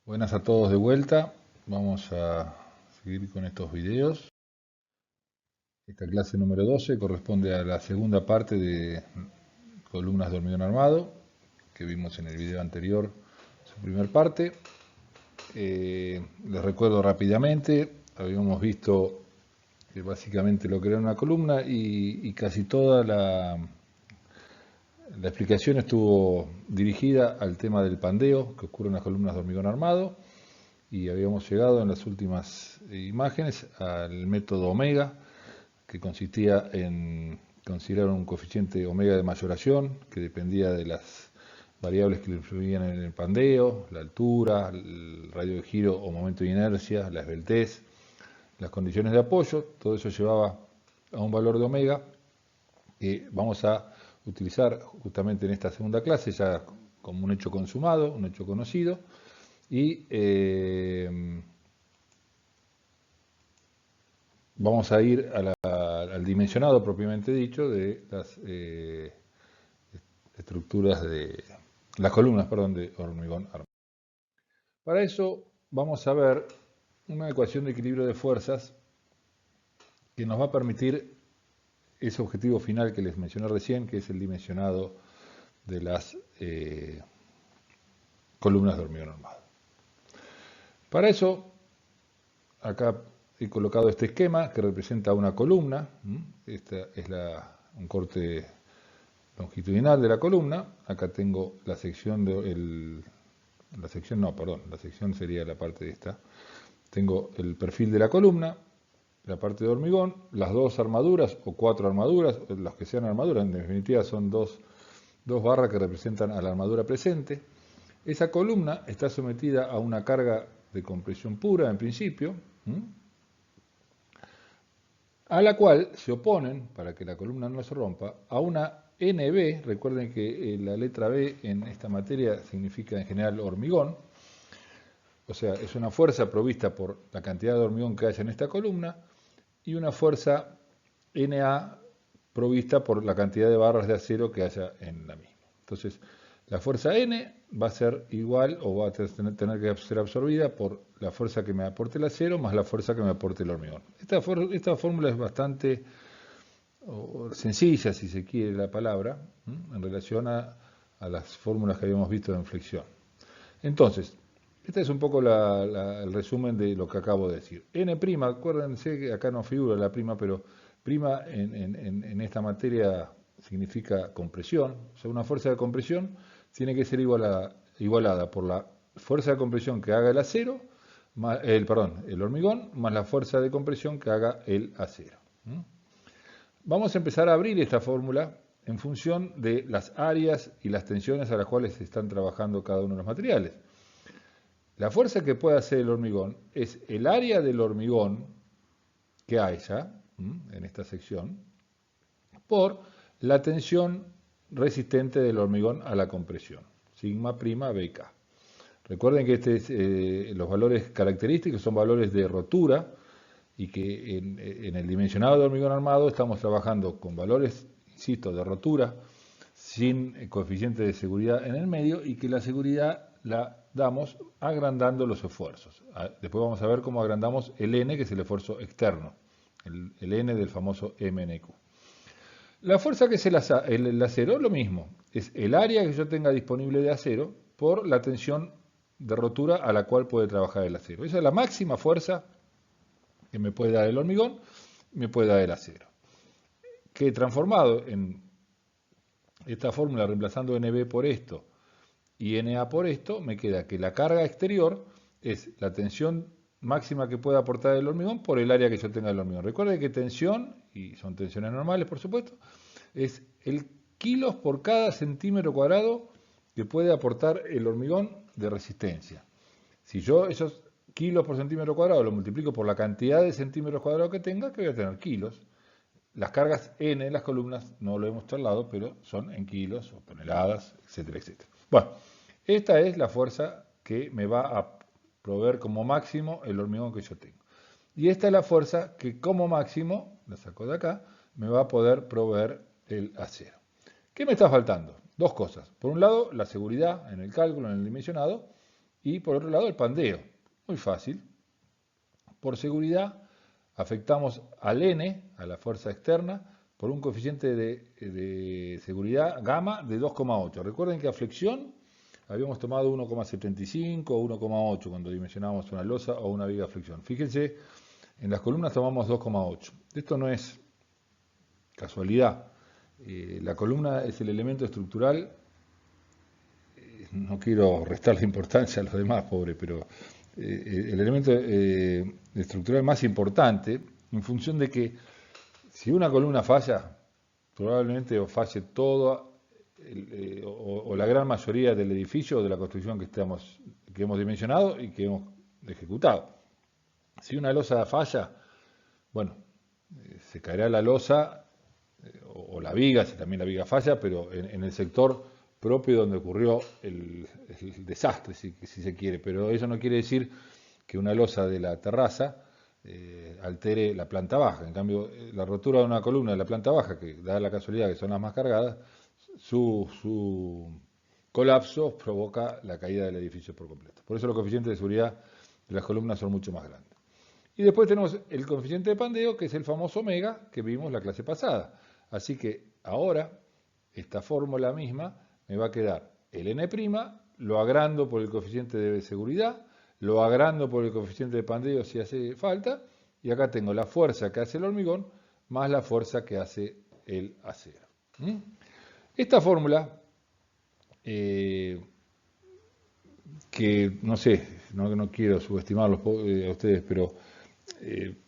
Buenas a todos de vuelta. Vamos a seguir con estos videos. Esta clase número 12 corresponde a la segunda parte de columnas de hormigón armado, que vimos en el video anterior, su primer parte. Les recuerdo rápidamente, habíamos visto básicamente lo que era una columna y casi toda la explicación estuvo dirigida al tema del pandeo que ocurre en las columnas de hormigón armado. Y habíamos llegado en las últimas imágenes al método omega, que consistía en considerar un coeficiente omega de mayoración, que dependía de las variables que influían en el pandeo, la altura, el radio de giro o momento de inercia, la esbeltez, las condiciones de apoyo. Todo eso llevaba a un valor de omega que vamos a utilizar justamente en esta segunda clase, ya como un hecho consumado, un hecho conocido. Y vamos a ir al dimensionado propiamente dicho de las estructuras de las columnas, perdón, de hormigón armado. Para eso vamos a ver una ecuación de equilibrio de fuerzas que nos va a permitir ese objetivo final que les mencioné recién, que es el dimensionado de las columnas de hormigón armado. Para eso, acá he colocado este esquema que representa una columna. Esta es un corte longitudinal de la columna. Acá tengo la sección la sección sería la parte de esta. Tengo el perfil de la columna, la parte de hormigón, las dos armaduras o cuatro armaduras, las que sean armaduras, en definitiva son dos barras que representan a la armadura presente. Esa columna está sometida a una carga de compresión pura en principio, a la cual se oponen, para que la columna no se rompa, a una NB. Recuerden que la letra B en esta materia significa en general hormigón, o sea, es una fuerza provista por la cantidad de hormigón que haya en esta columna, y una fuerza NA provista por la cantidad de barras de acero que haya en la misma. Entonces, la fuerza N va a ser igual o va a tener que ser absorbida por la fuerza que me aporte el acero más la fuerza que me aporte el hormigón. Esta fórmula es bastante sencilla, si se quiere la palabra, en relación a las fórmulas que habíamos visto de flexión. Entonces, este es un poco el resumen de lo que acabo de decir. N', acuérdense que acá no figura la prima, pero prima en esta materia significa compresión. O sea, una fuerza de compresión tiene que ser igualada por la fuerza de compresión que haga el acero, el hormigón, más la fuerza de compresión que haga el acero. Vamos a empezar a abrir esta fórmula en función de las áreas y las tensiones a las cuales se están trabajando cada uno de los materiales. La fuerza que puede hacer el hormigón es el área del hormigón que haya en esta sección por la tensión resistente del hormigón a la compresión, sigma prima BK. Recuerden que los valores característicos son valores de rotura y que en el dimensionado de hormigón armado estamos trabajando con valores, insisto, de rotura sin coeficiente de seguridad en el medio y que la seguridad la damos agrandando los esfuerzos. Después vamos a ver cómo agrandamos el N, que es el esfuerzo externo, el N del famoso MNQ. La fuerza que es el acero, lo mismo, es el área que yo tenga disponible de acero por la tensión de rotura a la cual puede trabajar el acero. Esa es la máxima fuerza que me puede dar el hormigón, me puede dar el acero. Que transformado en esta fórmula, reemplazando NB por esto y NA por esto, me queda que la carga exterior es la tensión máxima que puede aportar el hormigón por el área que yo tenga del hormigón. Recuerden que tensión, y son tensiones normales por supuesto, es el kilos por cada centímetro cuadrado que puede aportar el hormigón de resistencia. Si yo esos kilos por centímetro cuadrado lo multiplico por la cantidad de centímetros cuadrados que tenga, que voy a tener kilos. Las cargas N en las columnas no lo hemos charlado, pero son en kilos o toneladas, etcétera, etcétera. Bueno, esta es la fuerza que me va a proveer como máximo el hormigón que yo tengo. Y esta es la fuerza que como máximo, la saco de acá, me va a poder proveer el acero. ¿Qué me está faltando? Dos cosas. Por un lado, la seguridad en el cálculo, en el dimensionado, y por otro lado el pandeo. Muy fácil. Por seguridad, afectamos al N, a la fuerza externa, por un coeficiente de seguridad gamma de 2,8. Recuerden que a flexión habíamos tomado 1,75 o 1,8 cuando dimensionábamos una losa o una viga a flexión. Fíjense, en las columnas tomamos 2,8. Esto no es casualidad. La columna es el elemento estructural, no quiero restarle importancia a los demás, pobre, pero el elemento estructural más importante, en función de que si una columna falla, probablemente o falle toda o la gran mayoría del edificio o de la construcción que hemos dimensionado y que hemos ejecutado. Si una losa falla, bueno, se caerá la losa o la viga, si también la viga falla, pero en el sector propio donde ocurrió el desastre, si se quiere. Pero eso no quiere decir que una losa de la terraza altere la planta baja. En cambio, la rotura de una columna de la planta baja, que da la casualidad que son las más cargadas, su colapso provoca la caída del edificio por completo. Por eso los coeficientes de seguridad de las columnas son mucho más grandes. Y después tenemos el coeficiente de pandeo, que es el famoso omega que vimos la clase pasada. Así que ahora, esta fórmula misma me va a quedar el n', lo agrando por el coeficiente de seguridad, lo agrando por el coeficiente de pandeo si hace falta, y acá tengo la fuerza que hace el hormigón más la fuerza que hace el acero. Esta fórmula, que no sé, no quiero subestimarlos a ustedes, pero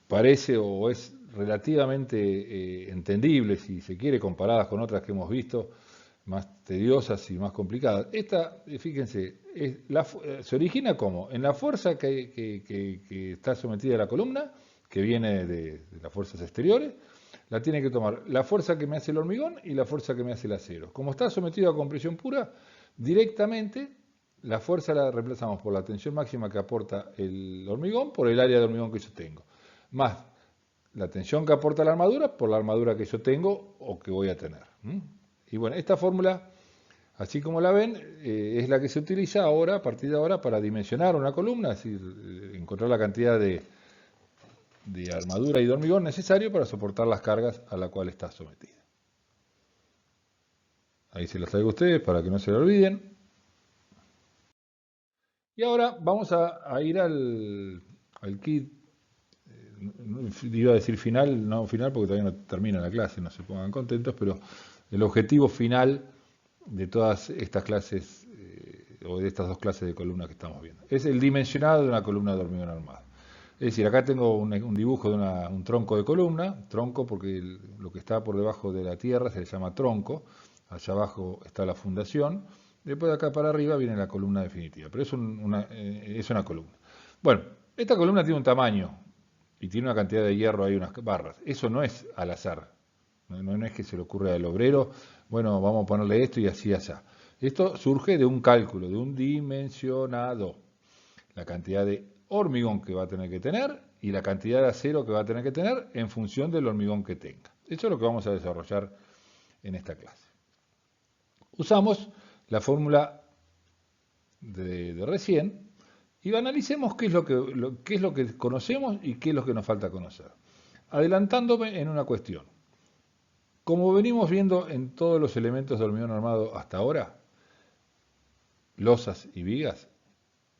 parece o es relativamente entendible, si se quiere, comparadas con otras que hemos visto, más tediosas y más complicadas. Esta, fíjense, se origina ¿cómo? En la fuerza que está sometida a la columna, que viene de las fuerzas exteriores, la tiene que tomar la fuerza que me hace el hormigón y la fuerza que me hace el acero. Como está sometido a compresión pura, directamente la fuerza la reemplazamos por la tensión máxima que aporta el hormigón por el área de hormigón que yo tengo, más la tensión que aporta la armadura por la armadura que yo tengo o que voy a tener. Y bueno, esta fórmula, así como la ven, es la que se utiliza ahora, a partir de ahora, para dimensionar una columna, es decir, encontrar la cantidad de armadura y de hormigón necesario para soportar las cargas a la cual está sometida. Ahí se las traigo a ustedes para que no se lo olviden. Y ahora vamos a ir al kit, iba a decir final, no final porque todavía no termina la clase, no se pongan contentos, pero el objetivo final de todas estas clases, o de estas dos clases de columnas que estamos viendo, es el dimensionado de una columna de hormigón armado. Es decir, acá tengo un dibujo de un tronco de columna, tronco porque lo que está por debajo de la tierra se le llama tronco, allá abajo está la fundación, después de acá para arriba viene la columna definitiva, pero es una columna. Bueno, esta columna tiene un tamaño y tiene una cantidad de hierro, hay unas barras, eso no es al azar, no es que se le ocurra al obrero, bueno, vamos a ponerle esto y así allá. Esto surge de un cálculo, de un dimensionado, la cantidad de hormigón que va a tener que tener y la cantidad de acero que va a tener que tener en función del hormigón que tenga. Eso es lo que vamos a desarrollar en esta clase. Usamos la fórmula de recién y analicemos qué es lo que conocemos y qué es lo que nos falta conocer. Adelantándome en una cuestión. Como venimos viendo en todos los elementos de hormigón armado hasta ahora, losas y vigas,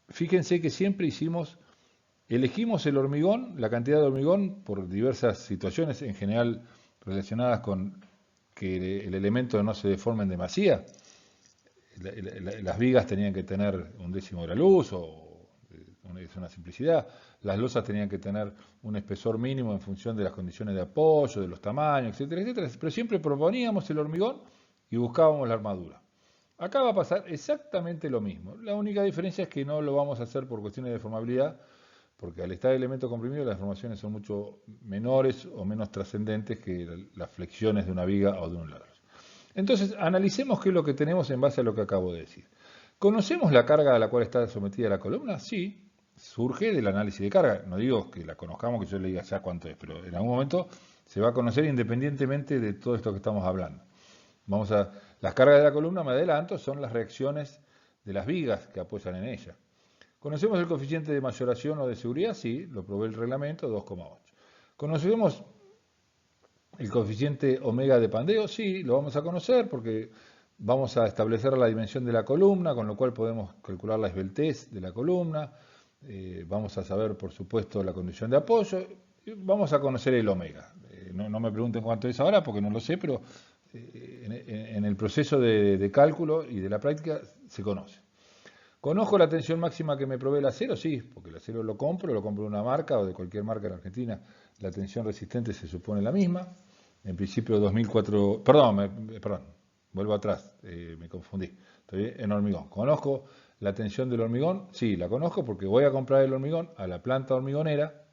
fíjense que siempre elegimos el hormigón, la cantidad de hormigón, por diversas situaciones, en general relacionadas con que el elemento no se deforme en demasía. Las vigas tenían que tener 1/10 de la luz, es una simplicidad. Las losas tenían que tener un espesor mínimo en función de las condiciones de apoyo, de los tamaños, etcétera, etcétera. Pero siempre proponíamos el hormigón y buscábamos la armadura. Acá va a pasar exactamente lo mismo. La única diferencia es que no lo vamos a hacer por cuestiones de deformabilidad, porque al estar el elemento comprimido las deformaciones son mucho menores o menos trascendentes que las flexiones de una viga o de un ladrillo. Entonces, analicemos qué es lo que tenemos en base a lo que acabo de decir. ¿Conocemos la carga a la cual está sometida la columna? Sí, surge del análisis de carga. No digo que la conozcamos, que yo le diga ya cuánto es, pero en algún momento se va a conocer independientemente de todo esto que estamos hablando. Las cargas de la columna, me adelanto, son las reacciones de las vigas que apoyan en ella. ¿Conocemos el coeficiente de mayoración o de seguridad? Sí, lo probé el reglamento, 2,8. ¿Conocemos el coeficiente omega de pandeo? Sí, lo vamos a conocer porque vamos a establecer la dimensión de la columna, con lo cual podemos calcular la esbeltez de la columna. Vamos a saber, por supuesto, la condición de apoyo. Vamos a conocer el omega. No me pregunten cuánto es ahora porque no lo sé, pero en el proceso de cálculo y de la práctica se conoce. ¿Conozco la tensión máxima que me provee el acero? Sí, porque el acero lo compro de una marca o de cualquier marca en Argentina. La tensión resistente se supone la misma. En principio 2004, perdón, vuelvo atrás, me confundí. Estoy en hormigón. ¿Conozco la tensión del hormigón? Sí, la conozco porque voy a comprar el hormigón a la planta hormigonera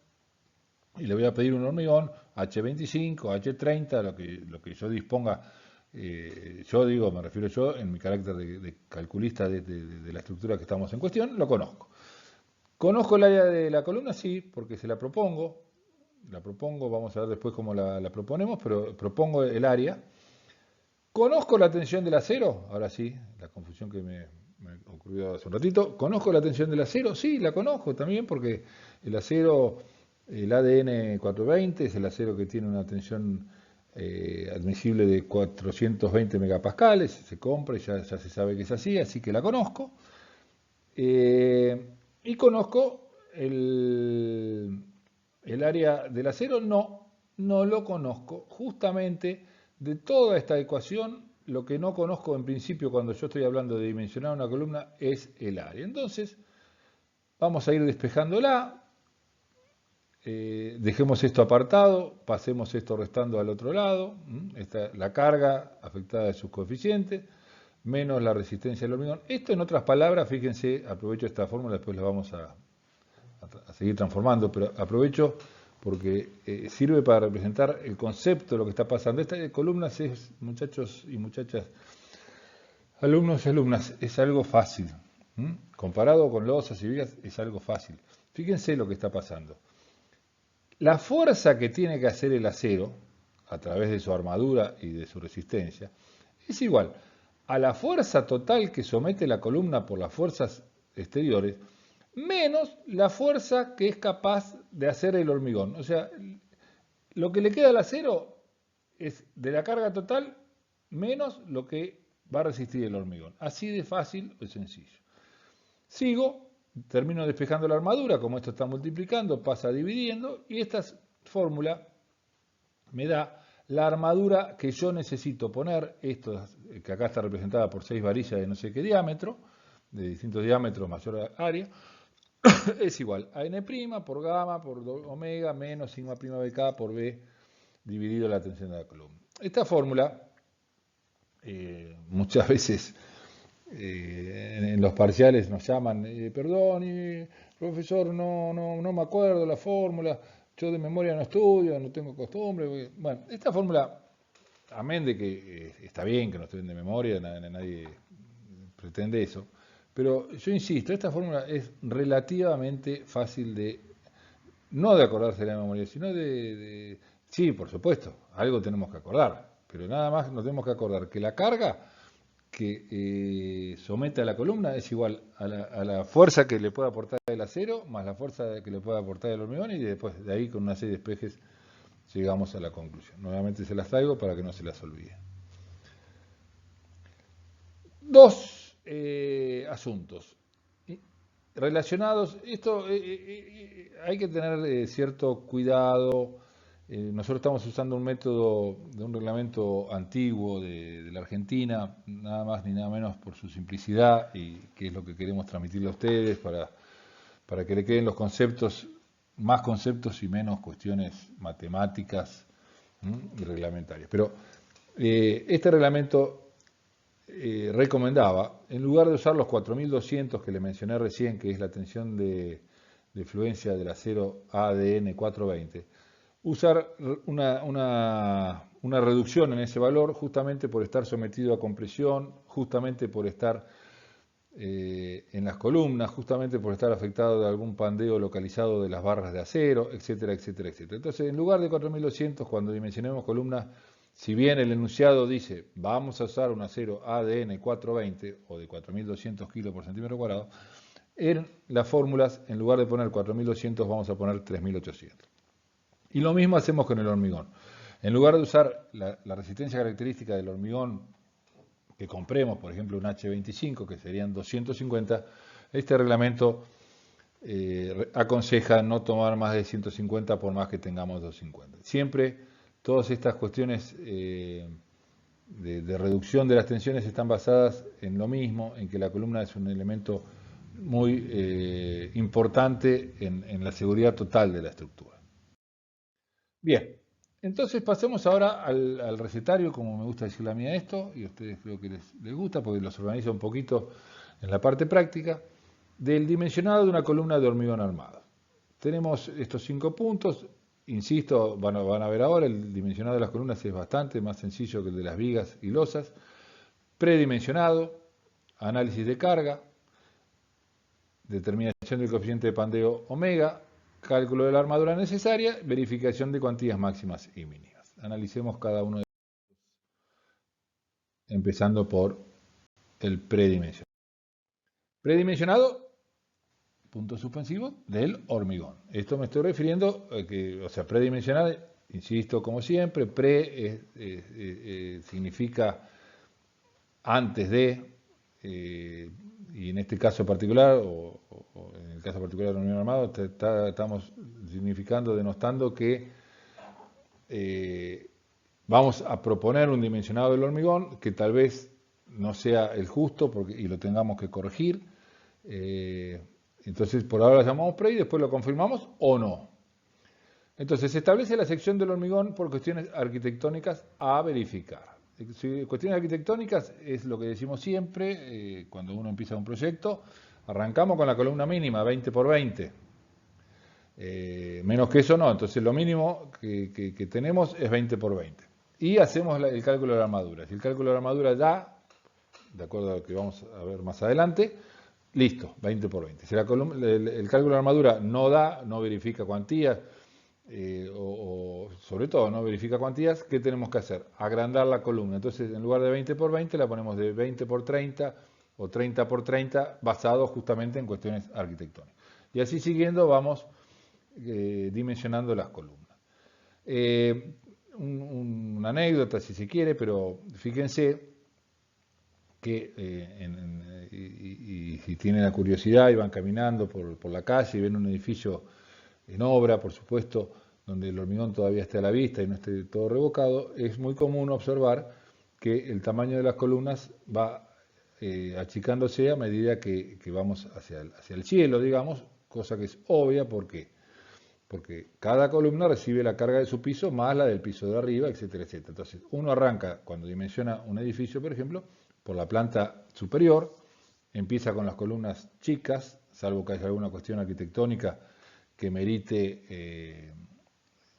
y le voy a pedir un hormigón H25, H30, lo que yo disponga. Me refiero yo en mi carácter de calculista de la estructura que estamos en cuestión, lo conozco. ¿Conozco el área de la columna? Sí, porque se la propongo. La propongo, vamos a ver después cómo la proponemos, pero propongo el área. ¿Conozco la tensión del acero? Ahora sí, la confusión que me ocurrió hace un ratito. ¿Conozco la tensión del acero? Sí, la conozco también porque el acero, el ADN 420, es el acero que tiene una tensión admisible de 420 megapascales, se compra y ya se sabe que es así que la conozco. Y conozco el área del acero, no lo conozco. Justamente de toda esta ecuación, lo que no conozco en principio cuando yo estoy hablando de dimensionar una columna es el área. Entonces, vamos a ir despejándola. Dejemos esto apartado, pasemos esto restando al otro lado, la carga afectada de sus coeficientes, menos la resistencia del hormigón. Esto en otras palabras, fíjense, aprovecho esta fórmula, después la vamos a seguir transformando, pero aprovecho porque sirve para representar el concepto de lo que está pasando. Esta columna es, muchachos y muchachas, alumnos y alumnas, es algo fácil. Comparado con losas y vigas, es algo fácil. Fíjense lo que está pasando. La fuerza que tiene que hacer el acero, a través de su armadura y de su resistencia, es igual a la fuerza total que somete la columna por las fuerzas exteriores, menos la fuerza que es capaz de hacer el hormigón. O sea, lo que le queda al acero es de la carga total menos lo que va a resistir el hormigón. Así de fácil o sencillo. Sigo. Termino despejando la armadura, como esto está multiplicando, pasa dividiendo, y esta fórmula me da la armadura que yo necesito poner, esto que acá está representada por 6 varillas de no sé qué diámetro, de distintos diámetros, mayor área, es igual a n' por gamma por omega menos sigma' bk por b dividido la tensión de la columna. Esta fórmula, muchas veces en los parciales nos llaman, perdón, profesor, no me acuerdo la fórmula, yo de memoria no estudio, no tengo costumbre. Bueno, esta fórmula, amén de que está bien que no estudien de memoria, nadie pretende eso, pero yo insisto, esta fórmula es relativamente fácil no de acordarse de la memoria, sino sí, por supuesto, algo tenemos que acordar, pero nada más nos tenemos que acordar que la carga que somete a la columna es igual a la fuerza que le puede aportar el acero más la fuerza que le puede aportar el hormigón, y después de ahí con una serie de despejes llegamos a la conclusión. Nuevamente se las traigo para que no se las olvide. Dos asuntos relacionados. Esto hay que tener cierto cuidado. Nosotros estamos usando un método de un reglamento antiguo de la Argentina, nada más ni nada menos por su simplicidad, y que es lo que queremos transmitirle a ustedes para que le queden los conceptos, más conceptos y menos cuestiones matemáticas y reglamentarias. Pero este reglamento recomendaba, en lugar de usar los 4200 que le mencioné recién, que es la tensión de fluencia del acero ADN 420, usar una reducción en ese valor justamente por estar sometido a compresión, justamente por estar en las columnas, justamente por estar afectado de algún pandeo localizado de las barras de acero, etcétera, etcétera, etcétera. Entonces, en lugar de 4200, cuando dimensionemos columnas, si bien el enunciado dice vamos a usar un acero ADN 420 o de 4200 kilos por centímetro cuadrado, En las fórmulas, en lugar de poner 4.200, vamos a poner 3.800. Y lo mismo hacemos con el hormigón. En lugar de usar la resistencia característica del hormigón que compremos, por ejemplo un H25, que serían 250, este reglamento aconseja no tomar más de 150 por más que tengamos 250. Siempre todas estas cuestiones de reducción de las tensiones están basadas en lo mismo, en que la columna es un elemento muy importante en la seguridad total de la estructura. Bien, entonces pasemos ahora al recetario, como me gusta decir la mía esto, y a ustedes creo que les gusta porque los organiza un poquito en la parte práctica, del dimensionado de una columna de hormigón armado. Tenemos estos 5 puntos, insisto, van a ver ahora, el dimensionado de las columnas es bastante más sencillo que el de las vigas y losas. Predimensionado, análisis de carga, determinación del coeficiente de pandeo omega, cálculo de la armadura necesaria, verificación de cuantías máximas y mínimas. Analicemos cada uno de ellos, empezando por el predimensionado. Predimensionado, punto suspensivo, del hormigón. Esto me estoy refiriendo a que, o sea, predimensional, insisto, como siempre, significa antes de, y en este caso particular, o en el caso particular del hormigón armado, estamos significando, denostando que vamos a proponer un dimensionado del hormigón que tal vez no sea el justo y lo tengamos que corregir. Entonces, por ahora lo llamamos pre y después lo confirmamos o no. Entonces, se establece la sección del hormigón por cuestiones arquitectónicas a verificar. Cuestiones arquitectónicas es lo que decimos siempre cuando uno empieza un proyecto. Arrancamos con la columna mínima, 20 por 20. Menos que eso no, entonces lo mínimo que tenemos es 20 por 20. Y hacemos el cálculo de la armadura. Si el cálculo de la armadura da, de acuerdo a lo que vamos a ver más adelante, listo, 20 por 20. Si el cálculo de la armadura no da, no verifica cuantías, o sobre todo no verifica cuantías, ¿qué tenemos que hacer? Agrandar la columna. Entonces, en lugar de 20 por 20, la ponemos de 20 por 30 o 30 por 30, basado justamente en cuestiones arquitectónicas. Y así siguiendo vamos dimensionando las columnas. Una anécdota, si se quiere, pero fíjense que y si tienen la curiosidad y van caminando por la calle y ven un edificio en obra, por supuesto, donde el hormigón todavía esté a la vista y no esté todo revocado, es muy común observar que el tamaño de las columnas va achicándose a medida que vamos hacia el cielo, digamos, cosa que es obvia porque cada columna recibe la carga de su piso más la del piso de arriba, etcétera, etcétera. Entonces, uno arranca, cuando dimensiona un edificio, por ejemplo, por la planta superior, empieza con las columnas chicas, salvo que haya alguna cuestión arquitectónica que merite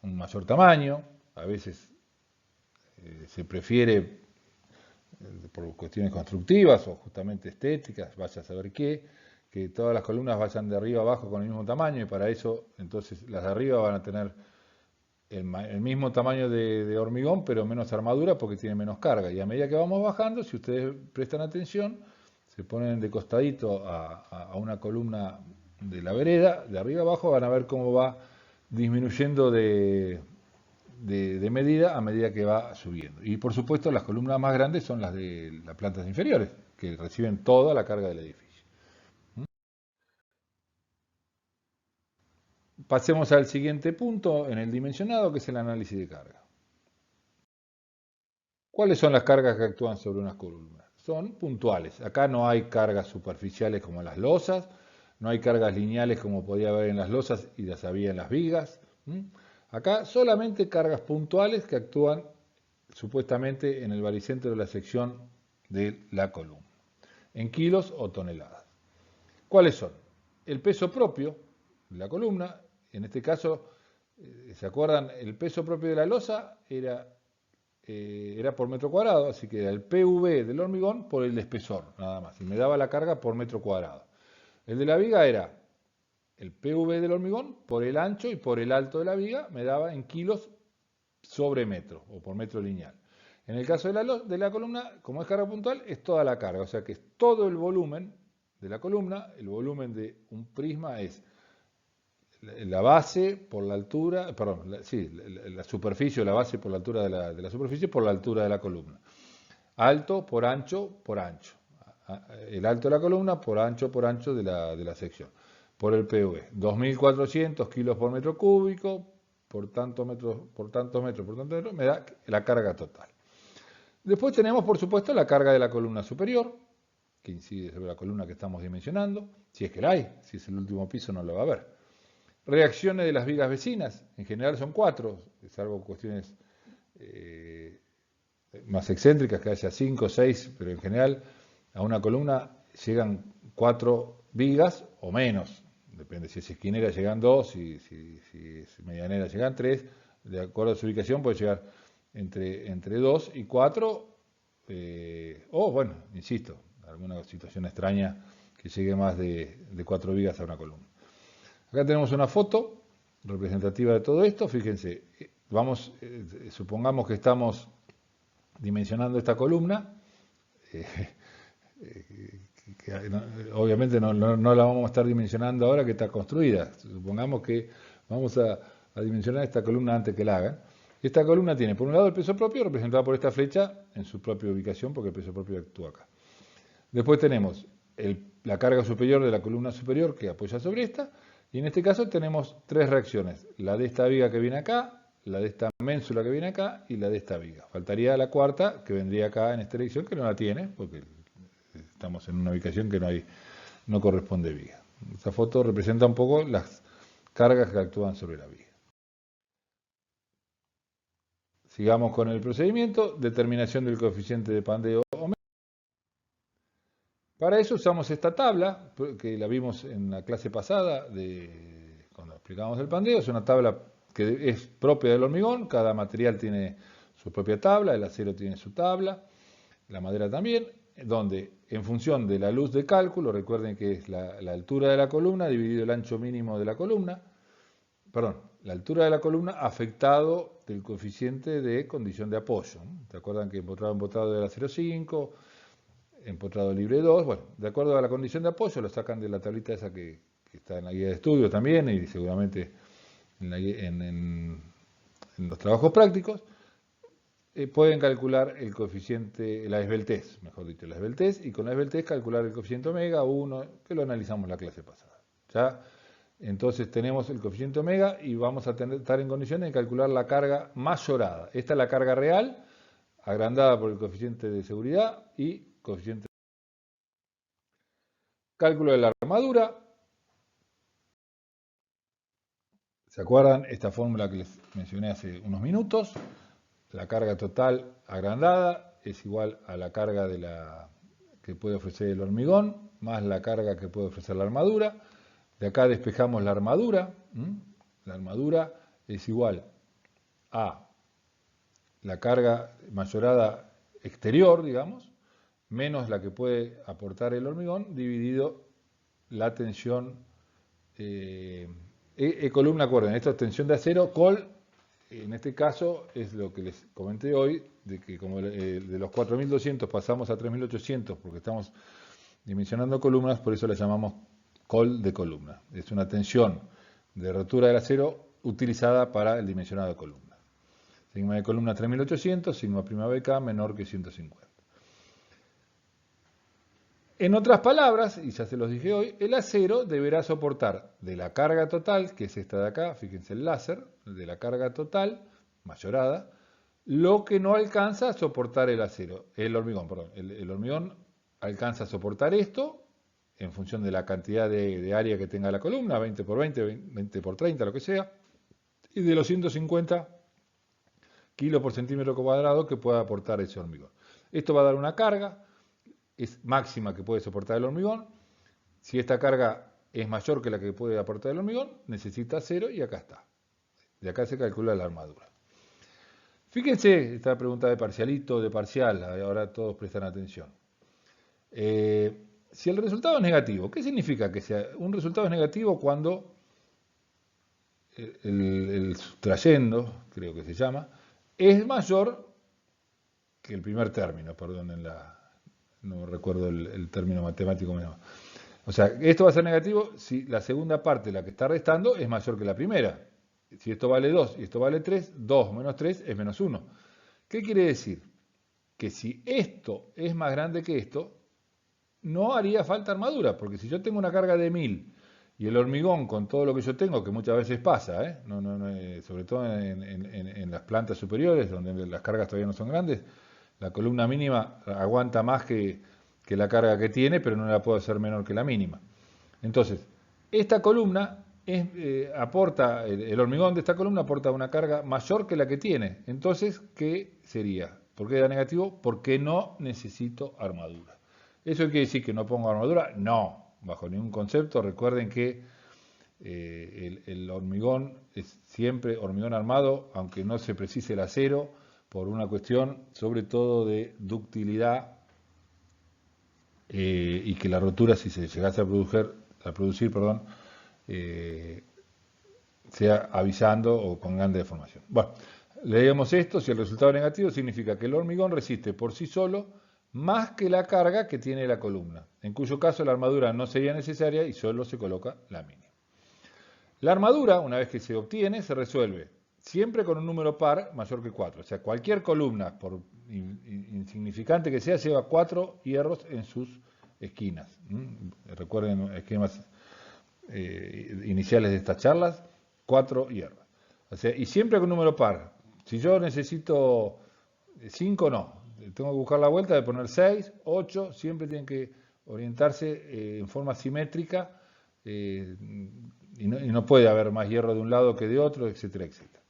un mayor tamaño. A veces se prefiere, por cuestiones constructivas o justamente estéticas, vaya a saber qué, que todas las columnas vayan de arriba a abajo con el mismo tamaño, y para eso entonces las de arriba van a tener el mismo tamaño de hormigón, pero menos armadura porque tiene menos carga. Y a medida que vamos bajando, si ustedes prestan atención, se ponen de costadito a una columna de la vereda, de arriba abajo, van a ver cómo va disminuyendo de medida a medida que va subiendo. Y por supuesto las columnas más grandes son las de las plantas inferiores, que reciben toda la carga del edificio. Pasemos al siguiente punto en el dimensionado, que es el análisis de carga. ¿Cuáles son las cargas que actúan sobre unas columnas? Son puntuales. Acá no hay cargas superficiales como en las losas, no hay cargas lineales como podía haber en las losas y las había en las vigas. Acá solamente cargas puntuales que actúan supuestamente en el baricentro de la sección de la columna, en kilos o toneladas. ¿Cuáles son? El peso propio de la columna, en este caso, ¿se acuerdan? El peso propio de la losa era por metro cuadrado, así que era el PV del hormigón por el espesor, nada más, y me daba la carga por metro cuadrado. El de la viga era el PV del hormigón por el ancho y por el alto de la viga, me daba en kilos sobre metro o por metro lineal. En el caso de la columna, como es carga puntual, es toda la carga, o sea que es todo el volumen de la columna. El volumen de un prisma es la base por la altura, perdón, la superficie o la base por la altura de la superficie por la altura de la columna. Alto por ancho por ancho. El alto de la columna por ancho de la sección. Por el PV. 2.400 kilos por metro cúbico, por tantos metros, me da la carga total. Después tenemos, por supuesto, la carga de la columna superior, que incide sobre la columna que estamos dimensionando, si es que la hay, si es el último piso no lo va a haber. Reacciones de las vigas vecinas, en general son 4, salvo cuestiones más excéntricas, que haya 5 o 6, pero en general a una columna llegan 4 vigas o menos, depende si es esquinera llegan 2, si es medianera llegan 3, de acuerdo a su ubicación puede llegar entre 2 y 4, o bueno, insisto, alguna situación extraña que llegue más de 4 vigas a una columna. Acá tenemos una foto representativa de todo esto. Fíjense, supongamos que estamos dimensionando esta columna. Obviamente no la vamos a estar dimensionando ahora que está construida. Supongamos que vamos a dimensionar esta columna antes que la hagan. Esta columna tiene, por un lado, el peso propio, representado por esta flecha en su propia ubicación, porque el peso propio actúa acá. Después tenemos la carga superior de la columna superior que apoya sobre esta. Y en este caso tenemos 3 reacciones, la de esta viga que viene acá, la de esta ménsula que viene acá y la de esta viga. Faltaría la cuarta que vendría acá en esta dirección, que no la tiene, porque estamos en una ubicación que no corresponde viga. Esta foto representa un poco las cargas que actúan sobre la viga. Sigamos con el procedimiento, determinación del coeficiente de pandeo. Para eso usamos esta tabla, que la vimos en la clase pasada, cuando explicábamos el pandeo. Es una tabla que es propia del hormigón, cada material tiene su propia tabla, el acero tiene su tabla, la madera también, donde en función de la luz de cálculo, recuerden que es la altura de la columna dividido el ancho mínimo de la columna, perdón, la altura de la columna afectado del coeficiente de condición de apoyo. ¿Se acuerdan que empotrado era 0,5? Empotrado libre 2, bueno, de acuerdo a la condición de apoyo, lo sacan de la tablita esa que está en la guía de estudio también y seguramente en los trabajos prácticos, pueden calcular el coeficiente, la esbeltez, mejor dicho, la esbeltez, y con la esbeltez calcular el coeficiente omega 1, que lo analizamos la clase pasada. Ya, entonces tenemos el coeficiente omega y vamos a estar en condiciones de calcular la carga mayorada. Esta es la carga real, agrandada por el coeficiente de seguridad y coeficiente. Cálculo de la armadura. ¿Se acuerdan? Esta fórmula que les mencioné hace unos minutos. La carga total agrandada es igual a la carga que puede ofrecer el hormigón, más la carga que puede ofrecer la armadura. De acá despejamos la armadura. La armadura es igual a la carga mayorada exterior, digamos, menos la que puede aportar el hormigón, dividido la tensión columna, acuerden, esto es tensión de acero, col, en este caso es lo que les comenté hoy, de que como de los 4.200 pasamos a 3.800 porque estamos dimensionando columnas, por eso la llamamos col de columna. Es una tensión de rotura del acero utilizada para el dimensionado de columna. Sigma de columna 3.800, sigma prima BK menor que 150. En otras palabras, y ya se los dije hoy, el acero deberá soportar de la carga total, que es esta de acá, fíjense el láser, de la carga total, mayorada, lo que no alcanza a soportar el hormigón, perdón. El hormigón alcanza a soportar esto en función de la cantidad de área que tenga la columna, 20 por 20, 20 por 30, lo que sea, y de los 150 kilos por centímetro cuadrado que pueda aportar ese hormigón. Esto va a dar una carga, es máxima que puede soportar el hormigón. Si esta carga es mayor que la que puede aportar el hormigón, necesita acero y acá está. De acá se calcula la armadura. Fíjense esta pregunta de parcialito, de parcial, ahora todos prestan atención. Si el resultado es negativo, ¿qué significa que sea? Un resultado es negativo cuando el sustrayendo, creo que se llama, es mayor que el primer término, perdonen no recuerdo el término matemático. O sea, esto va a ser negativo si la segunda parte, la que está restando, es mayor que la primera. Si esto vale 2 y esto vale 3, 2 menos 3 es menos 1. ¿Qué quiere decir? Que si esto es más grande que esto, no haría falta armadura, porque si yo tengo una carga de 1000 y el hormigón con todo lo que yo tengo, que muchas veces pasa, sobre todo en las plantas superiores, donde las cargas todavía no son grandes, la columna mínima aguanta más que la carga que tiene, pero no la puedo hacer menor que la mínima. Entonces, esta columna aporta, el hormigón de esta columna aporta una carga mayor que la que tiene. Entonces, ¿qué sería? ¿Por qué da negativo? Porque no necesito armadura. ¿Eso quiere decir que no pongo armadura? No, bajo ningún concepto. Recuerden que el hormigón es siempre hormigón armado, aunque no se precise el acero, por una cuestión sobre todo de ductilidad y que la rotura, si se llegase a producir, sea avisando o con grande deformación. Bueno, leemos esto, si el resultado es negativo significa que el hormigón resiste por sí solo más que la carga que tiene la columna, en cuyo caso la armadura no sería necesaria y solo se coloca la mínima. La armadura, una vez que se obtiene, se resuelve siempre con un número par mayor que 4. O sea, cualquier columna, por insignificante que sea, lleva 4 hierros en sus esquinas. Recuerden esquemas iniciales de estas charlas, 4 hierros. O sea, y siempre con número par. Si yo necesito 5, no. Tengo que buscar la vuelta de poner 6, 8, siempre tienen que orientarse en forma simétrica y no puede haber más hierro de un lado que de otro, etcétera, etcétera.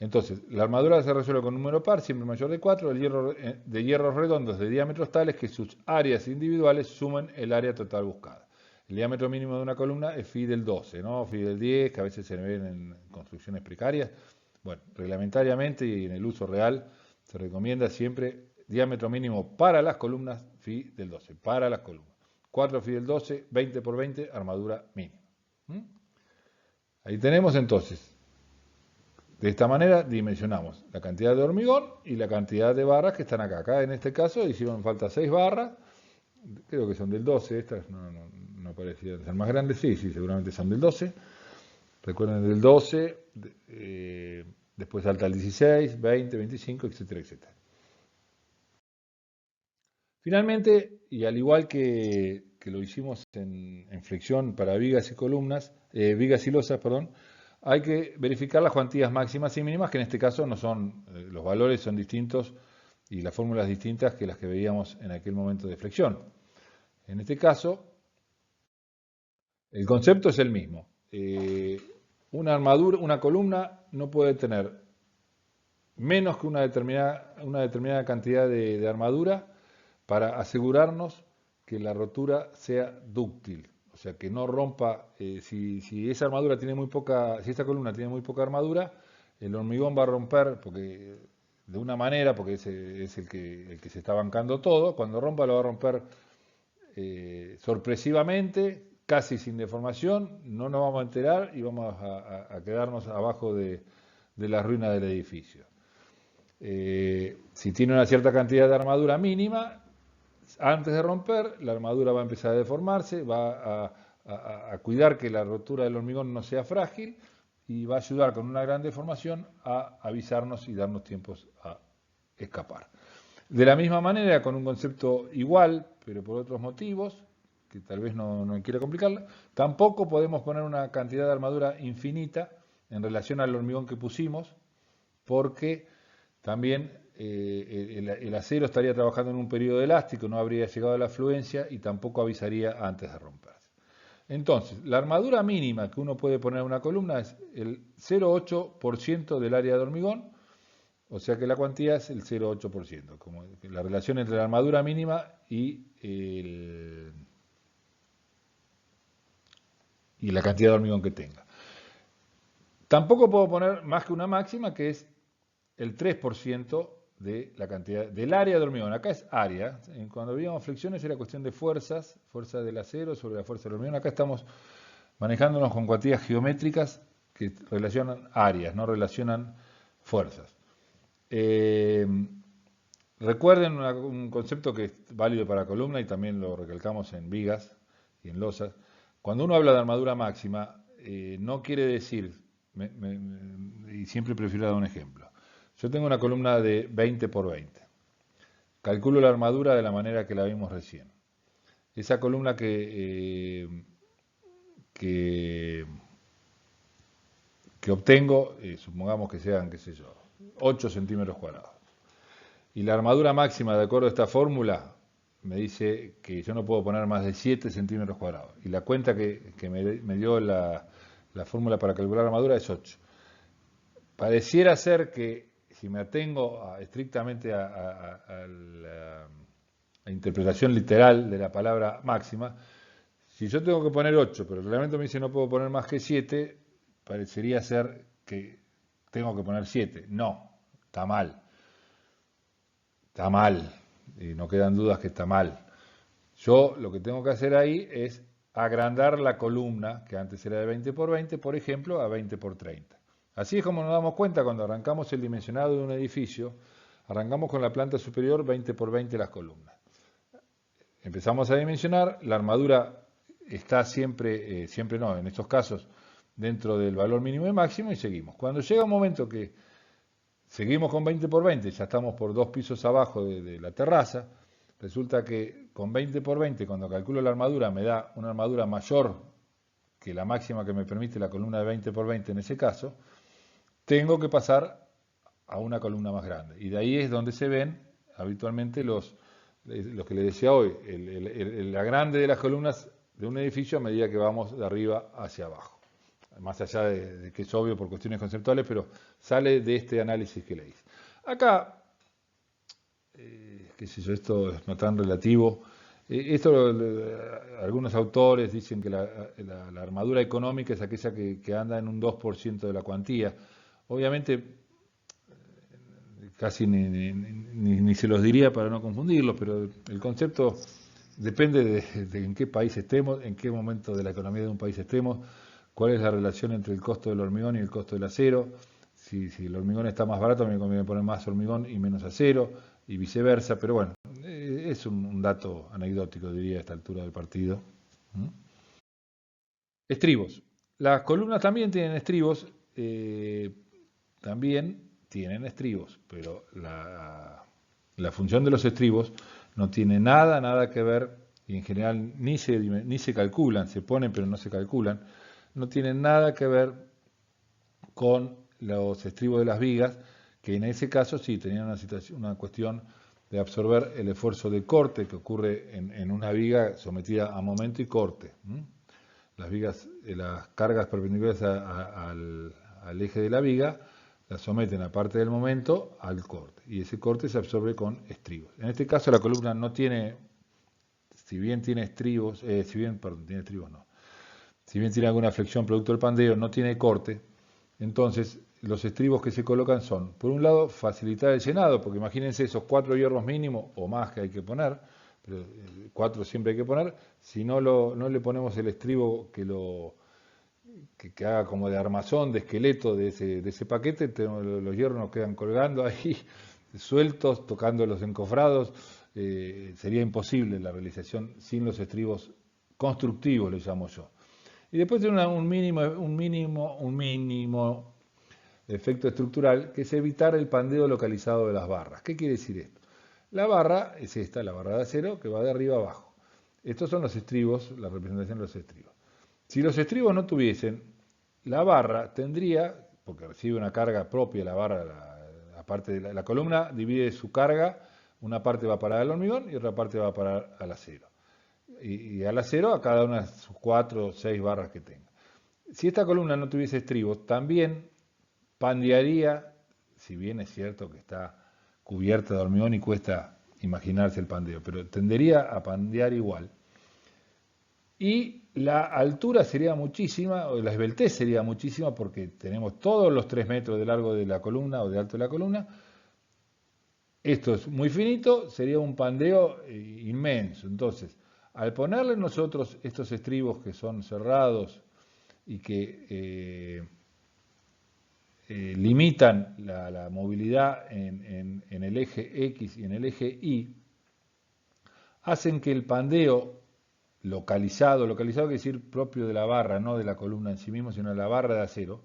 Entonces, la armadura se resuelve con un número par, siempre mayor de 4, de hierros redondos de diámetros tales que sus áreas individuales sumen el área total buscada. El diámetro mínimo de una columna es phi del 12, ¿no? Phi del 10, que a veces se ven en construcciones precarias. Bueno, reglamentariamente y en el uso real se recomienda siempre diámetro mínimo para las columnas, phi del 12, para las columnas. 4 phi del 12, 20 por 20, armadura mínima. Ahí tenemos entonces, de esta manera dimensionamos la cantidad de hormigón y la cantidad de barras que están acá. Acá en este caso hicieron falta 6 barras, creo que son del 12, estas no parecían ser más grandes, sí, seguramente son del 12. Recuerden del 12, después salta el 16, 20, 25, etcétera, etcétera. Finalmente, y al igual que lo hicimos en flexión para vigas y columnas, vigas y losas, perdón, hay que verificar las cuantías máximas y mínimas, que en este caso no son, los valores son distintos y las fórmulas distintas que las que veíamos en aquel momento de flexión. En este caso, el concepto es el mismo. Una armadura, una columna no puede tener menos que una determinada cantidad de armadura para asegurarnos que la rotura sea dúctil, o sea, que no rompa, si esa armadura tiene muy poca, si esta columna tiene muy poca armadura, el hormigón va a romper porque de una manera, porque es el que se está bancando todo, cuando rompa lo va a romper sorpresivamente, casi sin deformación, no nos vamos a enterar y vamos a quedarnos abajo de la ruina del edificio. Si tiene una cierta cantidad de armadura mínima, antes de romper, la armadura va a empezar a deformarse, va a cuidar que la rotura del hormigón no sea frágil y va a ayudar con una gran deformación a avisarnos y darnos tiempos a escapar. De la misma manera, con un concepto igual, pero por otros motivos, que tal vez no quiera complicarla, tampoco podemos poner una cantidad de armadura infinita en relación al hormigón que pusimos, porque también el acero estaría trabajando en un periodo elástico, no habría llegado a la fluencia y tampoco avisaría antes de romperse. Entonces, la armadura mínima que uno puede poner en una columna es el 0,8% del área de hormigón, o sea que la cuantía es el 0,8%, como la relación entre la armadura mínima y la cantidad de hormigón que tenga. Tampoco puedo poner más que una máxima, que es el 3% de la cantidad del área de hormigón. Acá es área. Cuando veíamos flexiones era cuestión de fuerzas, fuerza del acero sobre la fuerza del hormigón. Acá estamos manejándonos con cuantías geométricas que relacionan áreas, no relacionan fuerzas. Recuerden un concepto que es válido para columna y también lo recalcamos en vigas y en losas, cuando uno habla de armadura máxima, no quiere decir, y siempre prefiero dar un ejemplo. Yo tengo una columna de 20 por 20. Calculo la armadura de la manera que la vimos recién. Esa columna que obtengo, supongamos que sean, qué sé yo, 8 centímetros cuadrados. Y la armadura máxima, de acuerdo a esta fórmula, me dice que yo no puedo poner más de 7 centímetros cuadrados. Y la cuenta que me dio la fórmula para calcular la armadura es 8. Pareciera ser que, si me atengo estrictamente a la interpretación literal de la palabra máxima, si yo tengo que poner 8, pero el reglamento me dice no puedo poner más que 7, parecería ser que tengo que poner 7. No, está mal. Está mal. Y no quedan dudas que está mal. Yo lo que tengo que hacer ahí es agrandar la columna, que antes era de 20 por 20, por ejemplo, a 20 por 30. Así es como nos damos cuenta cuando arrancamos el dimensionado de un edificio, arrancamos con la planta superior 20 por 20 las columnas. Empezamos a dimensionar, la armadura está siempre, siempre no, en estos casos, dentro del valor mínimo y máximo y seguimos. Cuando llega un momento que seguimos con 20 por 20, ya estamos por 2 pisos abajo de la terraza, resulta que con 20 por 20, cuando calculo la armadura, me da una armadura mayor que la máxima que me permite la columna de 20 por 20 en ese caso, tengo que pasar a una columna más grande. Y de ahí es donde se ven habitualmente los que les decía hoy, la grande de las columnas de un edificio a medida que vamos de arriba hacia abajo. Más allá de que es obvio por cuestiones conceptuales, pero sale de este análisis que le hice. Acá, qué sé yo, esto es no tan relativo. Algunos autores dicen que la armadura económica es aquella que anda en un 2% de la cuantía. Obviamente, casi ni se los diría para no confundirlos, pero el concepto depende de en qué país estemos, en qué momento de la economía de un país estemos, cuál es la relación entre el costo del hormigón y el costo del acero. Si el hormigón está más barato, me conviene poner más hormigón y menos acero, y viceversa, pero bueno, es un dato anecdótico, diría, a esta altura del partido. Estribos. Las columnas también tienen estribos, pero la función de los estribos no tiene nada que ver, y en general ni se calculan, se ponen pero no se calculan, no tienen nada que ver con los estribos de las vigas, que en ese caso sí tenían una cuestión de absorber el esfuerzo de corte que ocurre en una viga sometida a momento y corte. Las vigas, las cargas perpendiculares al eje de la viga, las someten a parte del momento al corte, y ese corte se absorbe con estribos. En este caso la columna no tiene, si bien tiene estribos, si bien tiene alguna flexión producto del pandeo, no tiene corte. Entonces los estribos que se colocan son, por un lado, facilitar el llenado, porque imagínense esos 4 hierros mínimos o más que hay que poner, pero 4 siempre hay que poner. Si no le ponemos el estribo que haga como de armazón, de esqueleto de ese paquete, los hierros nos quedan colgando ahí, sueltos, tocando los encofrados. Sería imposible la realización sin los estribos constructivos, le llamo yo. Y después tiene un mínimo efecto estructural, que es evitar el pandeo localizado de las barras. ¿Qué quiere decir esto? La barra es esta, la barra de acero, que va de arriba a abajo. Estos son los estribos, la representación de los estribos. Si los estribos no tuviesen, la barra tendría, porque recibe una carga propia, la barra, aparte de la columna divide su carga, una parte va a parar al hormigón y otra parte va a parar al acero. Y al acero a cada una de sus 4 o 6 barras que tenga. Si esta columna no tuviese estribos, también pandearía, si bien es cierto que está cubierta de hormigón y cuesta imaginarse el pandeo, pero tendería a pandear igual. Y la altura sería muchísima, o la esbeltez sería muchísima, porque tenemos todos los 3 metros de largo de la columna o de alto de la columna. Esto es muy finito, sería un pandeo inmenso. Entonces, al ponerle nosotros estos estribos que son cerrados y que limitan la movilidad en el eje X y en el eje Y, hacen que el pandeo localizado quiere decir propio de la barra, no de la columna en sí mismo, sino de la barra de acero,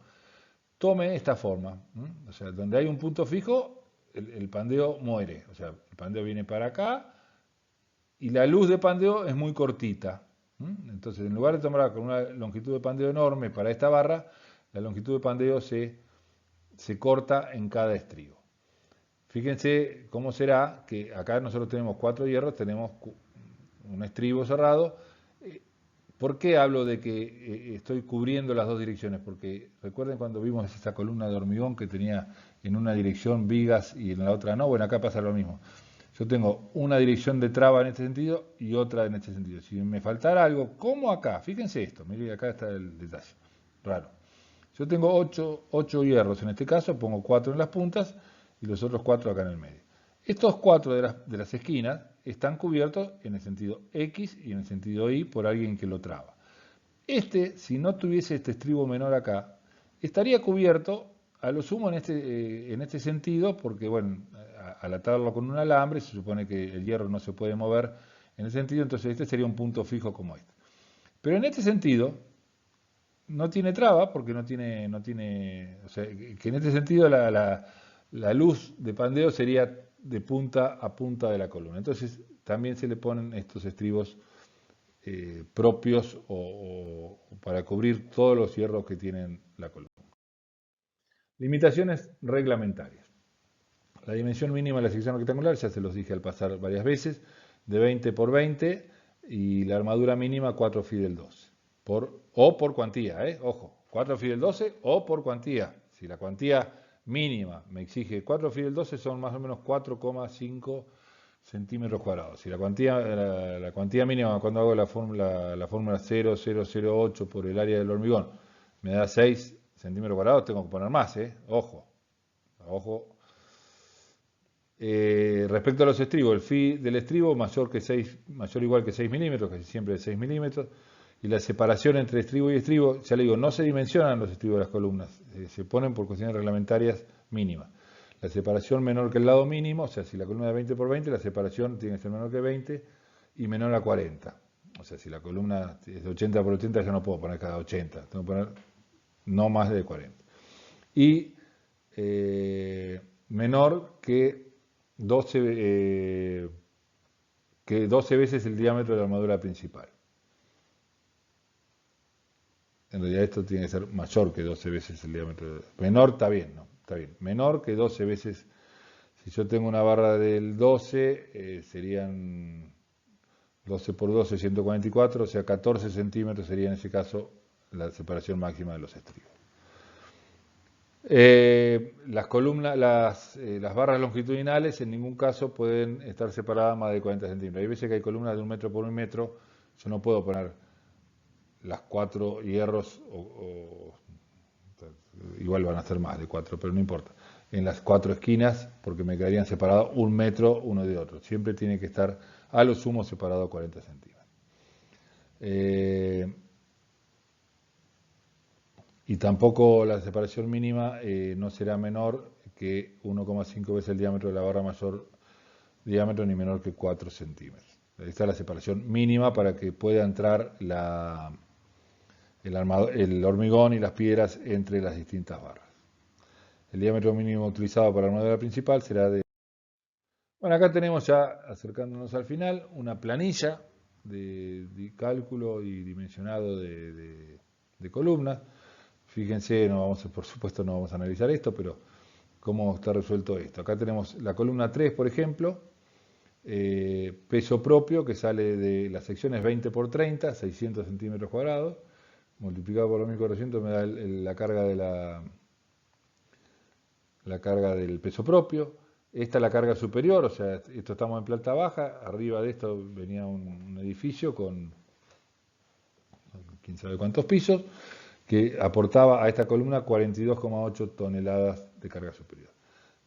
tome esta forma. O sea, donde hay un punto fijo, el pandeo muere. O sea, el pandeo viene para acá y la luz de pandeo es muy cortita. Entonces, en lugar de tomar con una longitud de pandeo enorme para esta barra, la longitud de pandeo se corta en cada estribo. Fíjense cómo será que acá nosotros tenemos 4 hierros, tenemos un estribo cerrado. ¿Por qué hablo de que estoy cubriendo las dos direcciones? Porque recuerden cuando vimos esa columna de hormigón que tenía en una dirección vigas y en la otra no. Bueno, acá pasa lo mismo. Yo tengo una dirección de traba en este sentido y otra en este sentido. Si me faltara algo, como acá, fíjense esto, miren, acá está el detalle, raro. Yo tengo 8 hierros en este caso, pongo 4 en las puntas y los otros 4 acá en el medio. Estos 4 de las esquinas están cubiertos en el sentido X y en el sentido Y por alguien que lo traba. Si no tuviese este estribo menor acá, estaría cubierto a lo sumo en este sentido, porque bueno, al atarlo con un alambre se supone que el hierro no se puede mover en ese sentido, entonces este sería un punto fijo como este. Pero en este sentido no tiene traba, porque no tiene, o sea, que en este sentido la luz de pandeo sería de punta a punta de la columna. Entonces también se le ponen estos estribos propios o para cubrir todos los hierros que tienen la columna. Limitaciones reglamentarias. La dimensión mínima de la sección rectangular, ya se los dije al pasar varias veces, de 20 por 20 y la armadura mínima 4 Fidel 12. O por cuantía, ojo, 4 Fidel 12 o por cuantía. Si la cuantía mínima me exige 4 Fidel 12 son más o menos 4,5 centímetros cuadrados. Si la cuantía mínima cuando hago la fórmula 0,008 por el área del hormigón me da 6 centímetros cuadrados, tengo que poner más, ojo. Respecto a los estribos, el phi del estribo mayor o igual que 6 milímetros, casi siempre de 6 milímetros, y la separación entre estribo y estribo, ya le digo, no se dimensionan los estribos de las columnas, se ponen por cuestiones reglamentarias mínimas. La separación menor que el lado mínimo, o sea, si la columna es 20 por 20, la separación tiene que ser menor que 20 y menor a 40. O sea, si la columna es de 80 por 80, yo no puedo poner cada 80, tengo que poner no más de 40. Y menor que 12 veces el diámetro de la armadura principal. En realidad esto tiene que ser mayor que 12 veces el diámetro. Menor está bien, ¿no? Está bien. Menor que 12 veces. Si yo tengo una barra del 12, serían 12 por 12, 144, o sea, 14 centímetros sería en ese caso la separación máxima de los estribos. Las barras longitudinales en ningún caso pueden estar separadas más de 40 centímetros. Hay veces que hay columnas de 1 metro por 1 metro, yo no puedo poner las 4 hierros, igual van a ser más de 4, pero no importa, en las 4 esquinas, porque me quedarían separados 1 metro uno de otro. Siempre tiene que estar a lo sumo separado 40 centímetros. Y tampoco la separación mínima no será menor que 1,5 veces el diámetro de la barra mayor diámetro ni menor que 4 centímetros. Ahí está la separación mínima para que pueda entrar el hormigón y las piedras entre las distintas barras. El diámetro mínimo utilizado para la armadura principal será de... Bueno, acá tenemos ya, acercándonos al final, una planilla de cálculo y dimensionado de columnas. Fíjense, por supuesto no vamos a analizar esto, pero cómo está resuelto esto. Acá tenemos la columna 3, por ejemplo, peso propio que sale de las secciones 20 por 30, 600 centímetros cuadrados, multiplicado por 2400 me da la carga del peso propio. Esta es la carga superior, o sea, esto estamos en planta baja, arriba de esto venía un edificio con quién sabe cuántos pisos, que aportaba a esta columna 42,8 toneladas de carga superior.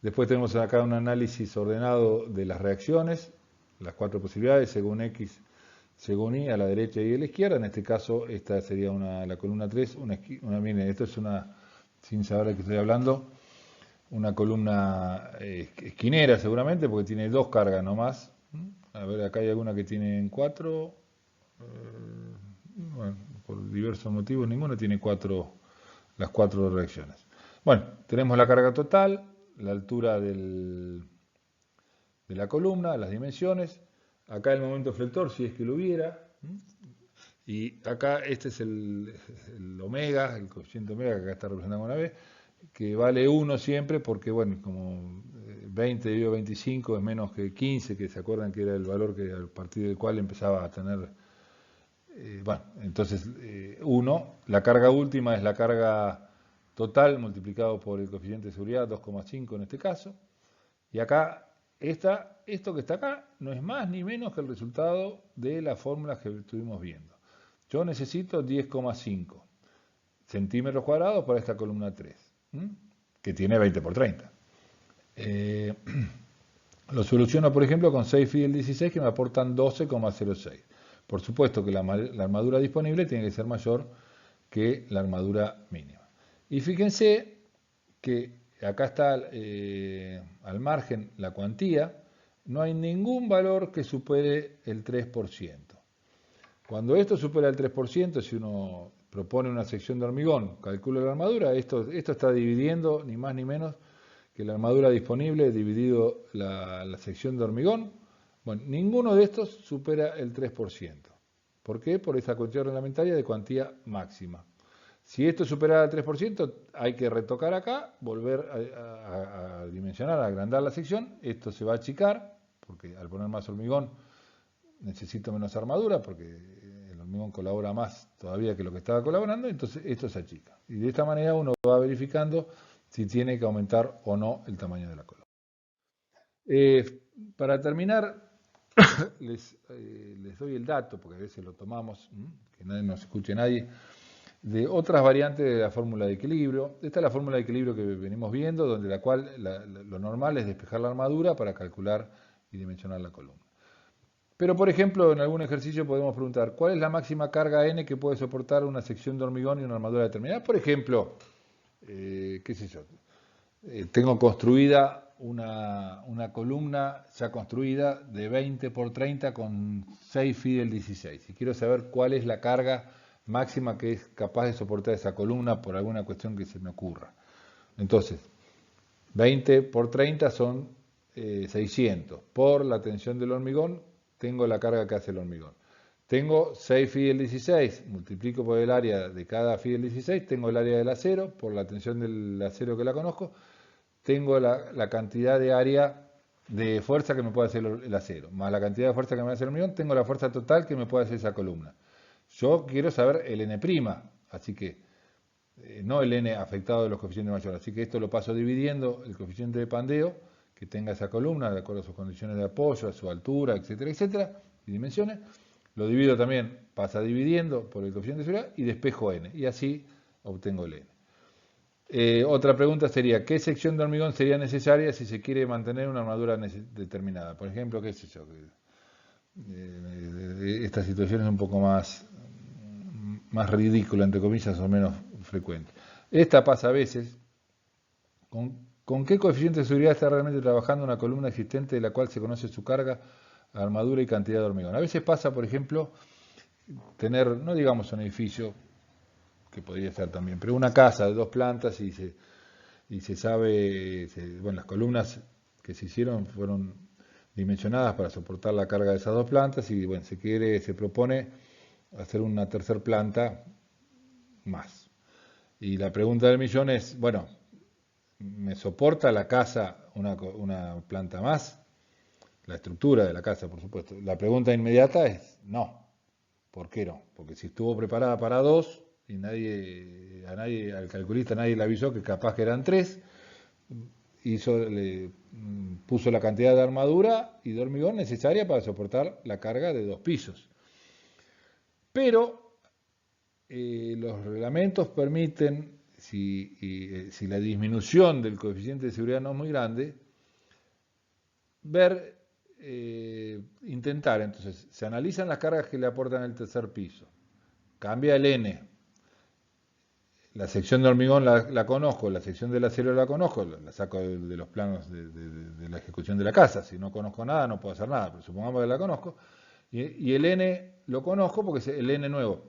Después tenemos acá un análisis ordenado de las reacciones, las 4 posibilidades, según X, según Y, a la derecha y a la izquierda. En este caso, esta sería la columna 3, miren, esto es sin saber de qué estoy hablando, una columna esquinera seguramente, porque tiene 2 cargas nomás. A ver, acá hay alguna que tiene 4, bueno, por diversos motivos, ninguno tiene las cuatro reacciones. Bueno, tenemos la carga total, la altura de la columna, las dimensiones, acá el momento flector, si es que lo hubiera, y acá este es el omega, el coeficiente omega, que acá está representado con una B, que vale 1 siempre, porque bueno, como 20 dividido 25 es menos que 15, que se acuerdan que era el valor que a partir del cual empezaba a tener, bueno, entonces 1, la carga última es la carga total multiplicado por el coeficiente de seguridad, 2,5 en este caso, y acá, esto que está acá no es más ni menos que el resultado de las fórmulas que estuvimos viendo. Yo necesito 10,5 centímetros cuadrados para esta columna 3, que tiene 20 por 30. Lo soluciono, por ejemplo, con 6 phi del 16 que me aportan 12,06. Por supuesto que la armadura disponible tiene que ser mayor que la armadura mínima. Y fíjense que acá está al margen la cuantía, no hay ningún valor que supere el 3%. Cuando esto supera el 3%, si uno propone una sección de hormigón, calcula la armadura, esto está dividiendo ni más ni menos que la armadura disponible dividido la sección de hormigón. Bueno, ninguno de estos supera el 3%. ¿Por qué? Por esa cuestión reglamentaria de cuantía máxima. Si esto supera el 3%, hay que retocar acá, volver a dimensionar, a agrandar la sección. Esto se va a achicar, porque al poner más hormigón necesito menos armadura, porque el hormigón colabora más todavía que lo que estaba colaborando, entonces esto se achica. Y de esta manera uno va verificando si tiene que aumentar o no el tamaño de la columna. Para terminar, les doy el dato, porque a veces lo tomamos, que nadie nos escuche nadie, de otras variantes de la fórmula de equilibrio. Esta es la fórmula de equilibrio que venimos viendo, donde la cual lo normal es despejar la armadura para calcular y dimensionar la columna. Pero, por ejemplo, en algún ejercicio podemos preguntar, ¿cuál es la máxima carga N que puede soportar una sección de hormigón y una armadura determinada? Por ejemplo, qué sé yo, tengo construida una columna ya construida de 20 por 30 con 6 phi del 16. Y quiero saber cuál es la carga máxima que es capaz de soportar esa columna por alguna cuestión que se me ocurra. Entonces, 20 por 30 son 600. Por la tensión del hormigón, tengo la carga que hace el hormigón. Tengo 6 phi del 16, multiplico por el área de cada phi del 16, tengo el área del acero, por la tensión del acero que la conozco, tengo la cantidad de área de fuerza que me puede hacer el acero, más la cantidad de fuerza que me hace el hormigón, tengo la fuerza total que me puede hacer esa columna. Yo quiero saber el N', así que no el N afectado de los coeficientes mayores, así que esto lo paso dividiendo el coeficiente de pandeo que tenga esa columna, de acuerdo a sus condiciones de apoyo, a su altura, etcétera, y dimensiones. Lo divido también, pasa dividiendo por el coeficiente de seguridad y despejo N, y así obtengo el N. Otra pregunta sería, ¿qué sección de hormigón sería necesaria si se quiere mantener una armadura determinada? Por ejemplo, qué sé yo, esta situación es un poco más ridícula, entre comillas, o menos frecuente. Esta pasa a veces. ¿Con qué coeficiente de seguridad está realmente trabajando una columna existente de la cual se conoce su carga, armadura y cantidad de hormigón? A veces pasa, por ejemplo, tener, no digamos un edificio, que podría ser también, pero una casa de 2 plantas y se sabe, bueno, las columnas que se hicieron fueron dimensionadas para soportar la carga de esas 2 plantas y bueno, se propone hacer una tercera planta más. Y la pregunta del millón es, bueno, ¿me soporta la casa una planta más? La estructura de la casa, por supuesto. La pregunta inmediata es no. ¿Por qué no? Porque si estuvo preparada para 2 y al calculista nadie le avisó que capaz que eran 3, puso la cantidad de armadura y de hormigón necesaria para soportar la carga de 2 pisos. Pero los reglamentos permiten, si la disminución del coeficiente de seguridad no es muy grande, intentar, entonces, se analizan las cargas que le aportan el tercer piso, cambia el N, la sección de hormigón la conozco, la sección del acero la conozco, la saco de los planos de la ejecución de la casa, si no conozco nada no puedo hacer nada, pero supongamos que la conozco, y el N lo conozco porque es el N nuevo.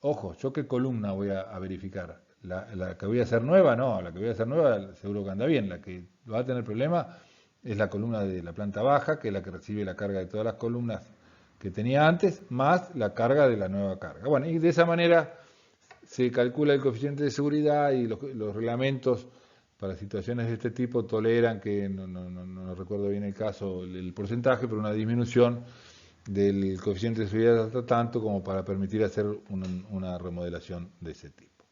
Ojo, ¿yo qué columna voy a verificar? La que voy a hacer nueva, no, la que voy a hacer nueva seguro que anda bien. La que va a tener problema es la columna de la planta baja, que es la que recibe la carga de todas las columnas que tenía antes, más la carga de la nueva carga. Bueno, y de esa manera se calcula el coeficiente de seguridad y los reglamentos para situaciones de este tipo toleran que, no recuerdo bien el caso, el porcentaje, pero una disminución del coeficiente de seguridad hasta tanto como para permitir hacer una remodelación de ese tipo.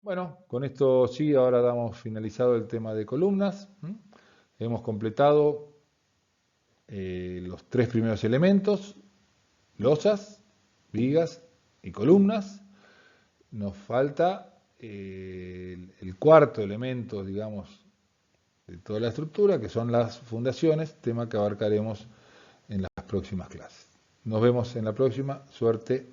Bueno, con esto sí, ahora damos finalizado el tema de columnas. Hemos completado los 3 primeros elementos, losas, vigas y columnas. Nos falta el cuarto elemento, digamos, de toda la estructura, que son las fundaciones, tema que abarcaremos en las próximas clases. Nos vemos en la próxima. Suerte.